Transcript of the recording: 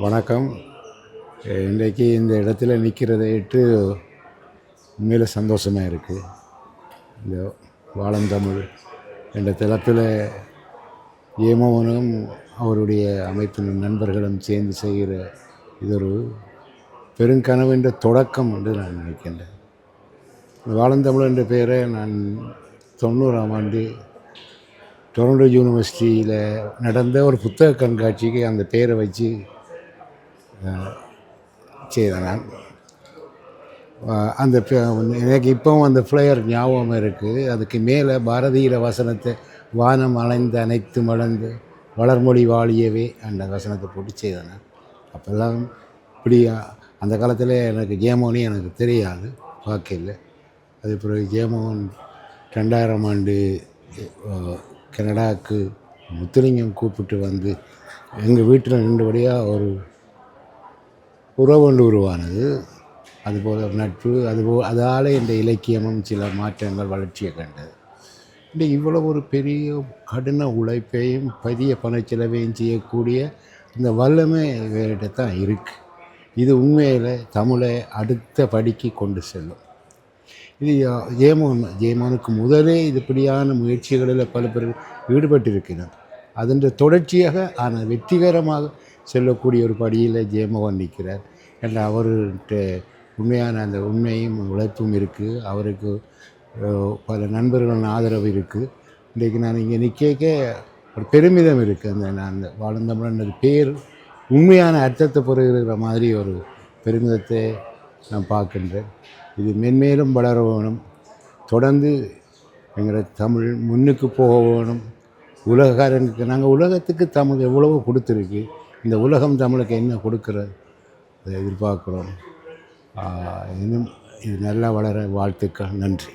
வணக்கம். இன்றைக்கு இந்த இடத்துல நிற்கிறதையிட்டு உண்மையில் சந்தோஷமாக இருக்குது. இந்த வாழந்தமிழ் என்ற தலைப்பில் ஏமோவனும் அவருடைய அமைப்பின் நண்பர்களும் சேர்ந்து செய்கிற இது ஒரு பெருங்கனவின்ற தொடக்கம் என்று நான் நினைக்கின்றேன். வாழந்தமிழ் என்ற பெயரை நான் 90ஆம் ஆண்டு டொரண்டோ யூனிவர்சிட்டியில் நடந்த ஒரு புத்தக கண்காட்சிக்கு அந்த பெயரை வச்சு செய்தேன். நான் அந்த எனக்கு இப்போவும் அந்த ஃப்ளையர் ஞாபகம் இருக்குது. அதுக்கு மேலே பாரதியில வசனத்தை வானம் அலைந்து அனைத்து மலர்ந்து வளர்மொழி வாழியவே அந்த வசனத்தை போட்டு செய்தேன். அப்போல்லாம் இப்படி அந்த காலத்தில் எனக்கு ஜேமோனி எனக்கு தெரியாது, பார்க்கல. அது பிறகு ஜேமோன் 2000ஆம் ஆண்டு கனடாவுக்கு முத்துலிங்கம் கூப்பிட்டு வந்து எங்கள் வீட்டில் நின்றபடியாக ஒரு உறவு உருவானது. அதுபோல் நட்பு, அதால் இந்த இலக்கியமும் சில மாற்றங்கள் வளர்ச்சியை கண்டது. இந்த இவ்வளவு ஒரு பெரிய கடின உழைப்பையும் பெரிய பணச்செலவையும் செய்யக்கூடிய இந்த வல்லமை வேறிட்ட தான் இருக்குது. இது உண்மையில் தமிழை அடுத்த படிக்கு கொண்டு செல்லும். இது ஜேமோனுக்கு முதலே இதுபடியான முயற்சிகளில் பல பேர் ஈடுபட்டிருக்கிறார். அதன் தொடர்ச்சியாக ஆனால் வெற்றிகரமாக செல்லக்கூடிய ஒரு படியில் ஜேமோகன் நிற்கிறார். என்ற அவர்கிட்ட உண்மையான அந்த உண்மையும் உழைப்பும் இருக்குது. அவருக்கு பல நண்பர்களின் ஆதரவு இருக்குது. இன்றைக்கு நான் இங்கே நிற்க ஒரு பெருமிதம் இருக்குது. அந்த வாழந்தமிழன் பேர் உண்மையான அர்த்தத்தை பெறுகிற மாதிரி ஒரு பெருமிதத்தை நான் பார்க்கின்றேன். இது மென்மேலும் வளர வேணும். தொடர்ந்து எங்களை தமிழ் முன்னுக்கு போக வேணும். உலகக்காரங்களுக்கு நாங்கள் உலகத்துக்கு தமிழ் எவ்வளவோ கொடுத்துருக்கு. இந்த உலகம் தமிழுக்கு என்ன கொடுக்குறது அதை எதிர்பார்க்குறோம். இன்னும் இது நல்லா வளர வாழ்த்துக்கள். நன்றி.